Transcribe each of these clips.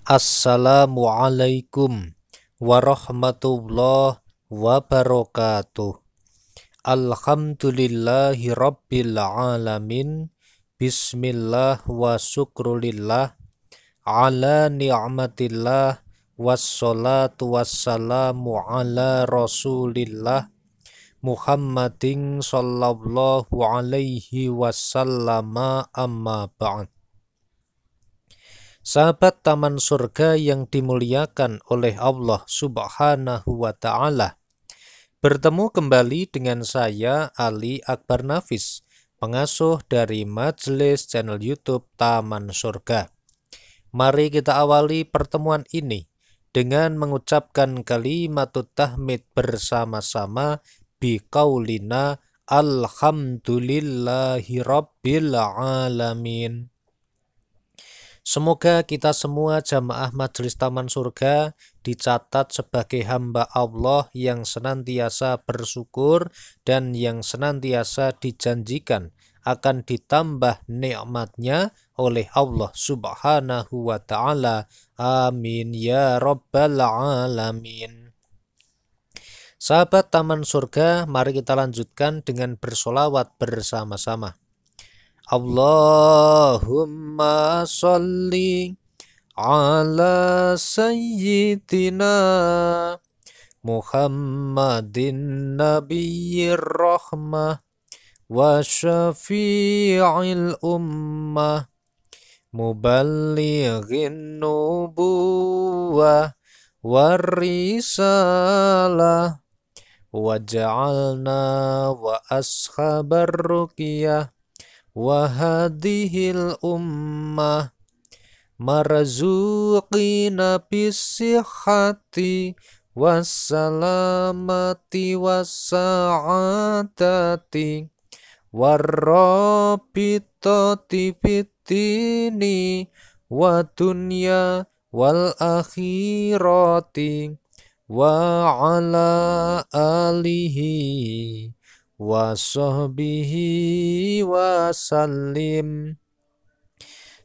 Assalamualaikum warahmatullahi wabarakatuh. Alhamdulillahi rabbil alamin. Bismillah wa syukrulillah ala ni'matillah. Wassalatu wassalamu ala rasulillah Muhammadin sallallahu alaihi wasallam, amma ba'd. Sahabat Taman Surga yang dimuliakan oleh Allah Subhanahu wa Ta'ala, bertemu kembali dengan saya Ali Akbar Nafis, pengasuh dari Majelis channel YouTube Taman Surga. Mari kita awali pertemuan ini dengan mengucapkan kalimatut tahmid bersama-sama biqaulina alhamdulillahi rabbil alamin. Semoga kita semua jamaah Majelis Taman Surga dicatat sebagai hamba Allah yang senantiasa bersyukur dan yang senantiasa dijanjikan akan ditambah nikmatnya oleh Allah Subhanahu wa Ta'ala. Amin ya rabbal alamin. Sahabat Taman Surga, mari kita lanjutkan dengan bersolawat bersama-sama. Allahumma sholli ala sayyidina Muhammadin nabiyyir rahmah wa syafi'il ummah muballighin nubuwah warisalah waj'alna wa ashabar ruqyah wa hadhil ummah marzuqina bisihhati wassalamati wassa'adati warrabitati fitini wa dunya wal akhirati wa ala alihi wa sahbihi wasallim.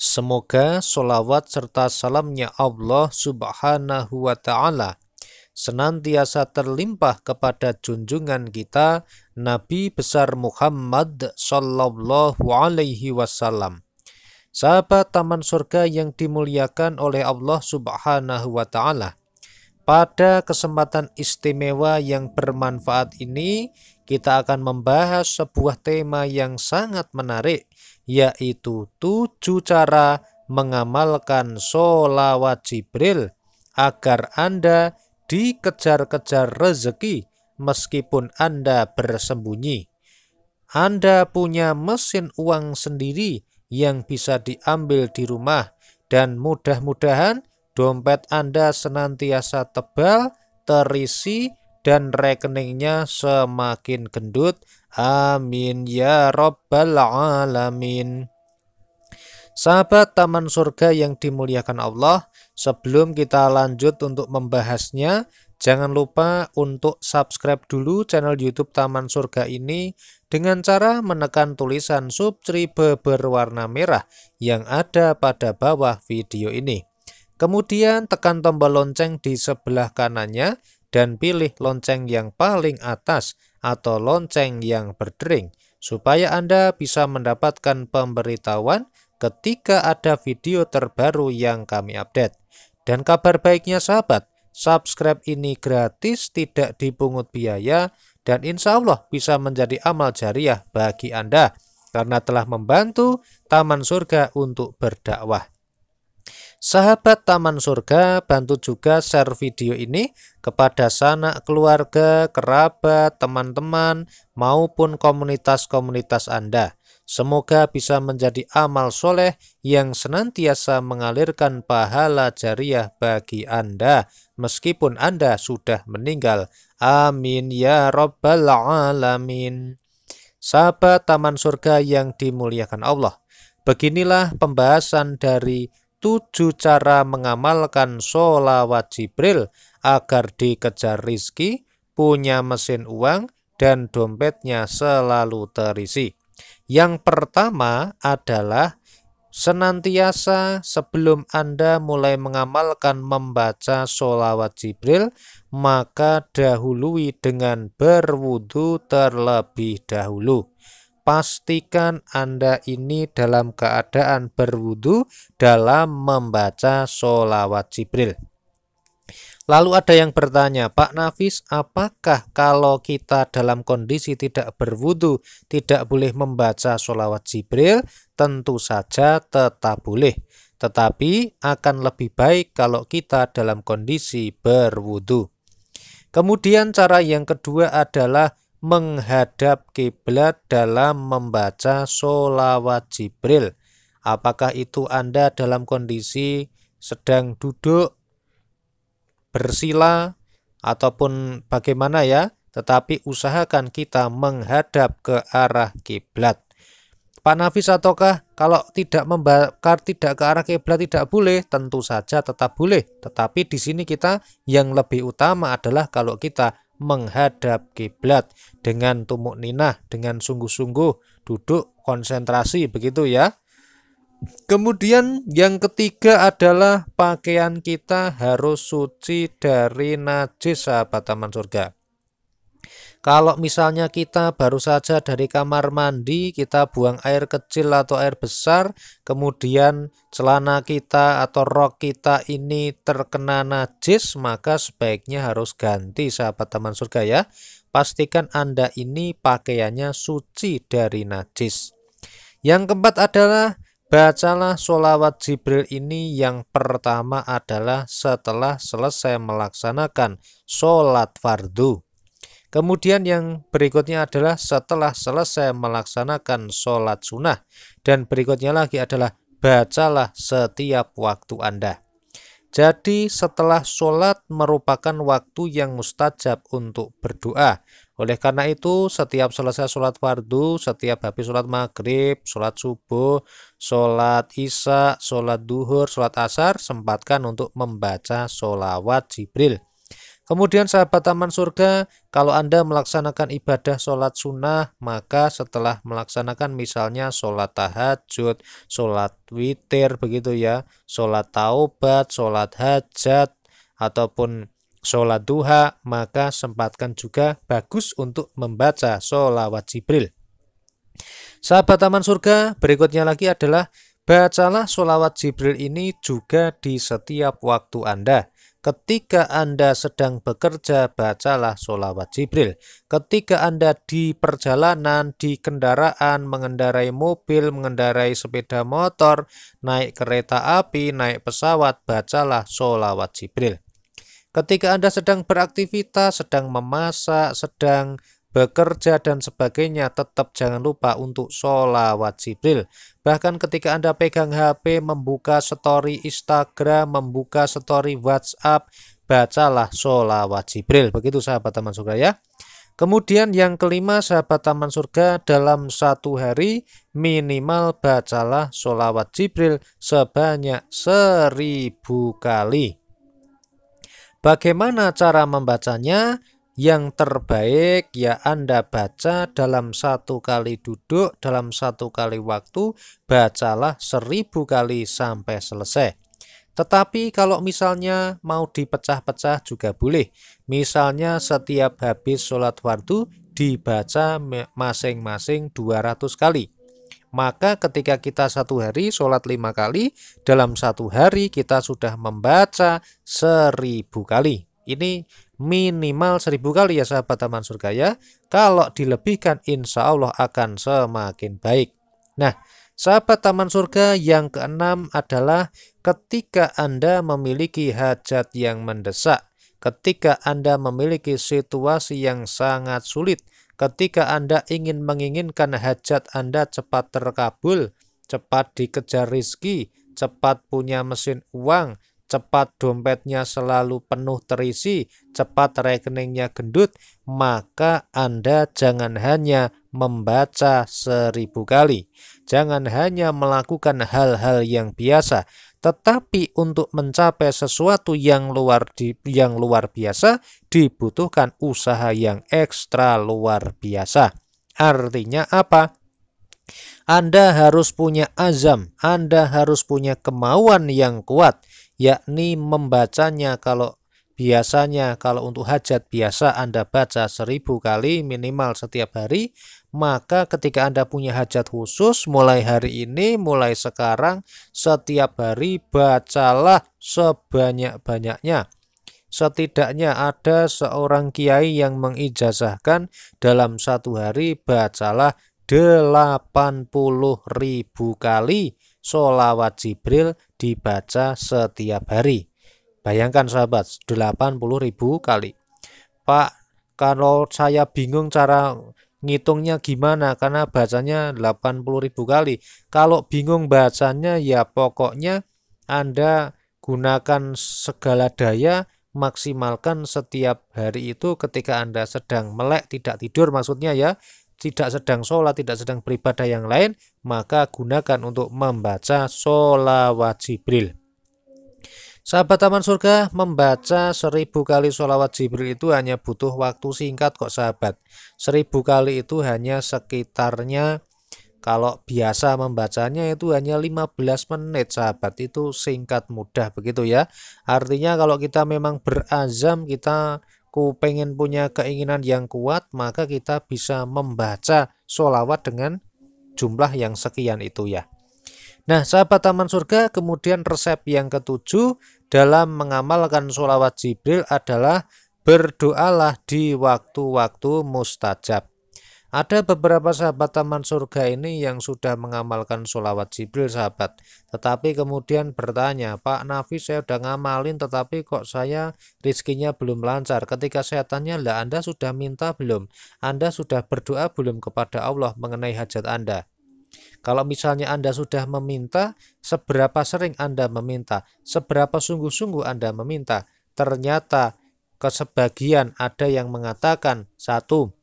Semoga solawat serta salamnya Allah Subhanahu wa Ta'ala senantiasa terlimpah kepada junjungan kita Nabi besar Muhammad sallallahu alaihi wasallam. Sahabat Taman Surga yang dimuliakan oleh Allah Subhanahu wa Ta'ala, pada kesempatan istimewa yang bermanfaat ini, kita akan membahas sebuah tema yang sangat menarik, yaitu 7 cara mengamalkan sholawat Jibril agar Anda dikejar-kejar rezeki meskipun Anda bersembunyi. Anda punya mesin uang sendiri yang bisa diambil di rumah, dan mudah-mudahan dompet Anda senantiasa tebal, terisi, dan rekeningnya semakin gendut. Amin ya rabbal alamin. Sahabat Taman Surga yang dimuliakan Allah, sebelum kita lanjut untuk membahasnya, jangan lupa untuk subscribe dulu channel YouTube Taman Surga ini dengan cara menekan tulisan subscribe berwarna merah yang ada pada bawah video ini. Kemudian tekan tombol lonceng di sebelah kanannya dan pilih lonceng yang paling atas atau lonceng yang berdering supaya Anda bisa mendapatkan pemberitahuan ketika ada video terbaru yang kami update. Dan kabar baiknya sahabat, subscribe ini gratis, tidak dipungut biaya, dan insya Allah bisa menjadi amal jariah bagi Anda karena telah membantu Taman Surga untuk berdakwah. Sahabat Taman Surga, bantu juga share video ini kepada sanak keluarga, kerabat, teman-teman, maupun komunitas-komunitas Anda. Semoga bisa menjadi amal soleh yang senantiasa mengalirkan pahala jariah bagi Anda, meskipun Anda sudah meninggal. Amin ya rabbal alamin. Sahabat Taman Surga yang dimuliakan Allah, beginilah pembahasan dari 7 cara mengamalkan sholawat Jibril agar dikejar rizki, punya mesin uang, dan dompetnya selalu terisi. Yang pertama adalah senantiasa sebelum Anda mulai mengamalkan membaca sholawat Jibril, maka dahului dengan berwudu terlebih dahulu. Pastikan Anda ini dalam keadaan berwudu dalam membaca sholawat Jibril. Lalu ada yang bertanya, Pak Nafis, apakah kalau kita dalam kondisi tidak berwudu, tidak boleh membaca sholawat Jibril? Tentu saja tetap boleh. Tetapi akan lebih baik kalau kita dalam kondisi berwudu. Kemudian cara yang kedua adalah menghadap kiblat dalam membaca sholawat Jibril. Apakah itu Anda dalam kondisi sedang duduk, bersila, ataupun bagaimana ya, tetapi usahakan kita menghadap ke arah kiblat. Pak Nafis, ataukah kalau tidak membakar tidak ke arah kiblat tidak boleh? Tentu saja tetap boleh, tetapi di sini kita yang lebih utama adalah kalau kita menghadap kiblat dengan tumuk ninah, dengan sungguh-sungguh duduk konsentrasi begitu ya. Kemudian yang ketiga adalah pakaian kita harus suci dari najis, sahabat taman surga. Kalau misalnya kita baru saja dari kamar mandi, kita buang air kecil atau air besar, kemudian celana kita atau rok kita ini terkena najis, maka sebaiknya harus ganti, sahabat taman surga ya. Pastikan Anda ini pakaiannya suci dari najis. Yang keempat adalah bacalah sholawat Jibril ini yang pertama adalah setelah selesai melaksanakan sholat fardu. Kemudian yang berikutnya adalah setelah selesai melaksanakan sholat sunnah. Dan berikutnya lagi adalah bacalah setiap waktu Anda. Jadi setelah sholat merupakan waktu yang mustajab untuk berdoa. Oleh karena itu setiap selesai sholat fardu, setiap habis sholat maghrib, sholat subuh, sholat isya, sholat duhur, sholat asar, sempatkan untuk membaca sholawat Jibril. Kemudian sahabat taman surga, kalau Anda melaksanakan ibadah sholat sunnah, maka setelah melaksanakan misalnya sholat tahajud, sholat witir begitu ya, sholat taubat, sholat hajat, ataupun sholat duha, maka sempatkan juga bagus untuk membaca sholawat Jibril. Sahabat taman surga, berikutnya lagi adalah bacalah sholawat Jibril ini juga di setiap waktu Anda. Ketika Anda sedang bekerja, bacalah sholawat Jibril. Ketika Anda di perjalanan, di kendaraan, mengendarai mobil, mengendarai sepeda motor, naik kereta api, naik pesawat, bacalah sholawat Jibril. Ketika Anda sedang beraktivitas, sedang memasak, sedang bekerja dan sebagainya, tetap jangan lupa untuk sholawat Jibril. Bahkan ketika Anda pegang HP, membuka story Instagram, membuka story WhatsApp, bacalah sholawat Jibril. Begitu sahabat taman surga ya. Kemudian yang kelima sahabat taman surga, dalam satu hari minimal bacalah sholawat Jibril sebanyak 1000 kali. Bagaimana cara membacanya? Yang terbaik ya Anda baca dalam satu kali duduk, dalam satu kali waktu, bacalah 1000 kali sampai selesai. Tetapi kalau misalnya mau dipecah-pecah juga boleh. Misalnya setiap habis sholat fardu dibaca masing-masing 200 kali. Maka ketika kita satu hari sholat 5 kali, dalam satu hari kita sudah membaca 1000 kali. Ini minimal 1000 kali ya sahabat taman surga ya. Kalau dilebihkan insya Allah akan semakin baik. Nah sahabat taman surga, yang keenam adalah ketika Anda memiliki hajat yang mendesak, ketika Anda memiliki situasi yang sangat sulit, ketika Anda menginginkan hajat Anda cepat terkabul, cepat dikejar rizki, cepat punya mesin uang, cepat dompetnya selalu penuh terisi, cepat rekeningnya gendut, maka Anda jangan hanya membaca 1000 kali. Jangan hanya melakukan hal-hal yang biasa, tetapi untuk mencapai sesuatu yang luar biasa dibutuhkan usaha yang ekstra luar biasa. Artinya apa? Anda harus punya azam, Anda harus punya kemauan yang kuat, yakni membacanya. Biasanya kalau untuk hajat biasa Anda baca 1000 kali minimal setiap hari, maka ketika Anda punya hajat khusus, mulai hari ini, mulai sekarang, setiap hari bacalah sebanyak-banyaknya. Setidaknya ada seorang kiai yang mengijazahkan dalam satu hari bacalah 80.000 kali sholawat Jibril dibaca setiap hari. Bayangkan sahabat, 80.000 kali. Pak, kalau saya bingung cara ngitungnya gimana karena bacanya 80.000 kali. Kalau bingung bacanya ya pokoknya Anda gunakan segala daya, maksimalkan setiap hari itu ketika Anda sedang melek, tidak tidur maksudnya ya, tidak sedang sholat, tidak sedang beribadah yang lain, maka gunakan untuk membaca sholawat Jibril. Sahabat Taman Surga, membaca 1000 kali sholawat Jibril itu hanya butuh waktu singkat kok sahabat. 1000 kali itu hanya sekitarnya, kalau biasa membacanya itu hanya 15 menit sahabat. Itu singkat mudah begitu ya. Artinya kalau kita memang berazam, kita pengen punya keinginan yang kuat, maka kita bisa membaca sholawat dengan jumlah yang sekian itu ya. Nah, sahabat Taman Surga, kemudian resep yang ketujuh dalam mengamalkan sholawat Jibril adalah berdoalah di waktu-waktu mustajab. Ada beberapa sahabat Taman Surga ini yang sudah mengamalkan sholawat Jibril sahabat. Tetapi kemudian bertanya, Pak Nafis saya udah ngamalin tetapi kok saya rizkinya belum lancar. Ketika saya tanya, lah Anda sudah minta belum? Anda sudah berdoa belum kepada Allah mengenai hajat Anda? Kalau misalnya Anda sudah meminta, seberapa sering Anda meminta, seberapa sungguh-sungguh Anda meminta. Ternyata kesebagian ada yang mengatakan, satu,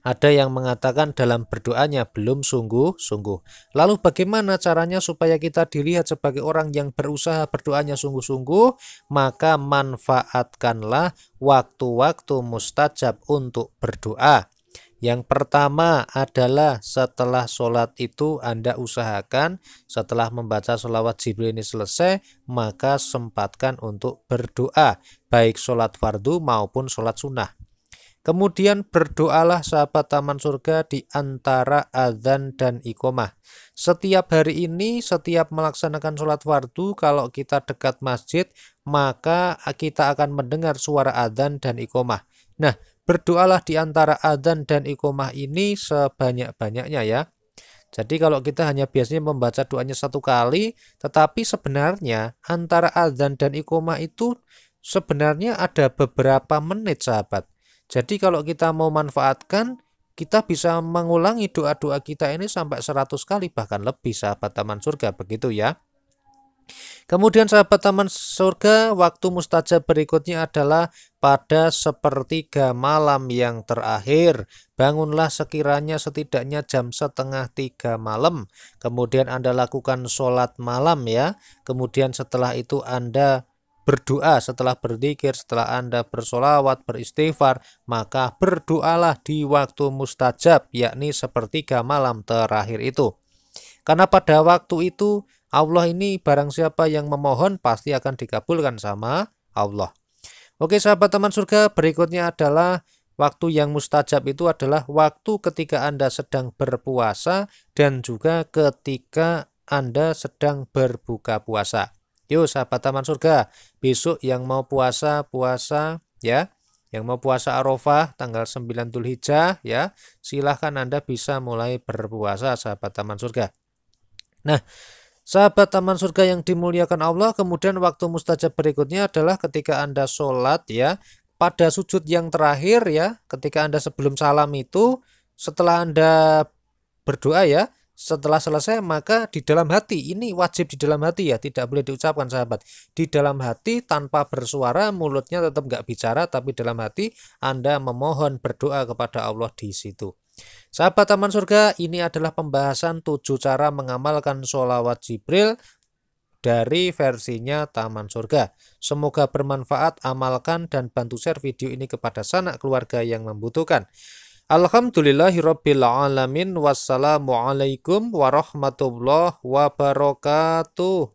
ada yang mengatakan dalam berdoanya belum sungguh-sungguh. Lalu bagaimana caranya supaya kita dilihat sebagai orang yang berusaha berdoanya sungguh-sungguh? Maka manfaatkanlah waktu-waktu mustajab untuk berdoa. Yang pertama adalah setelah sholat itu Anda usahakan setelah membaca sholawat Jibril ini selesai, maka sempatkan untuk berdoa, baik sholat fardu maupun sholat sunnah. Kemudian berdoalah sahabat Taman Surga di antara azan dan iqomah. Setiap hari ini, setiap melaksanakan sholat fardu, kalau kita dekat masjid, maka kita akan mendengar suara azan dan iqomah. Nah, berdoalah di antara adzan dan iqomah ini sebanyak-banyaknya ya. Jadi kalau kita hanya biasanya membaca doanya satu kali, tetapi sebenarnya antara adzan dan iqomah itu sebenarnya ada beberapa menit sahabat. Jadi kalau kita mau manfaatkan, kita bisa mengulangi doa-doa kita ini sampai 100 kali bahkan lebih sahabat Taman Surga begitu ya. Kemudian sahabat Taman Surga, waktu mustajab berikutnya adalah pada sepertiga malam yang terakhir. Bangunlah sekiranya setidaknya jam 2:30 malam. Kemudian Anda lakukan sholat malam ya. Kemudian setelah itu Anda berdoa, setelah berzikir, setelah Anda bersolawat, beristighfar, maka berdoalah di waktu mustajab, yakni sepertiga malam terakhir itu. Karena pada waktu itu Allah ini barang siapa yang memohon pasti akan dikabulkan sama Allah. Oke sahabat Taman Surga, berikutnya adalah waktu yang mustajab itu adalah waktu ketika Anda sedang berpuasa dan juga ketika Anda sedang berbuka puasa. Yuk sahabat Taman Surga, besok yang mau puasa ya, yang mau puasa Arafah tanggal 9 Dzulhijjah ya, silahkan Anda bisa mulai berpuasa sahabat Taman Surga. Nah, sahabat Taman Surga yang dimuliakan Allah, kemudian waktu mustajab berikutnya adalah ketika Anda sholat ya, pada sujud yang terakhir ya, ketika Anda sebelum salam itu, setelah Anda berdoa ya, setelah selesai maka di dalam hati, ini wajib di dalam hati ya, tidak boleh diucapkan sahabat. Di dalam hati tanpa bersuara, mulutnya tetap nggak bicara, tapi dalam hati Anda memohon berdoa kepada Allah di situ. Sahabat Taman Surga, ini adalah pembahasan 7 cara mengamalkan sholawat Jibril dari versinya Taman Surga. Semoga bermanfaat, amalkan dan bantu share video ini kepada sanak keluarga yang membutuhkan. Alhamdulillahirabbil alamin. Wassalamualaikum warahmatullahi wabarakatuh.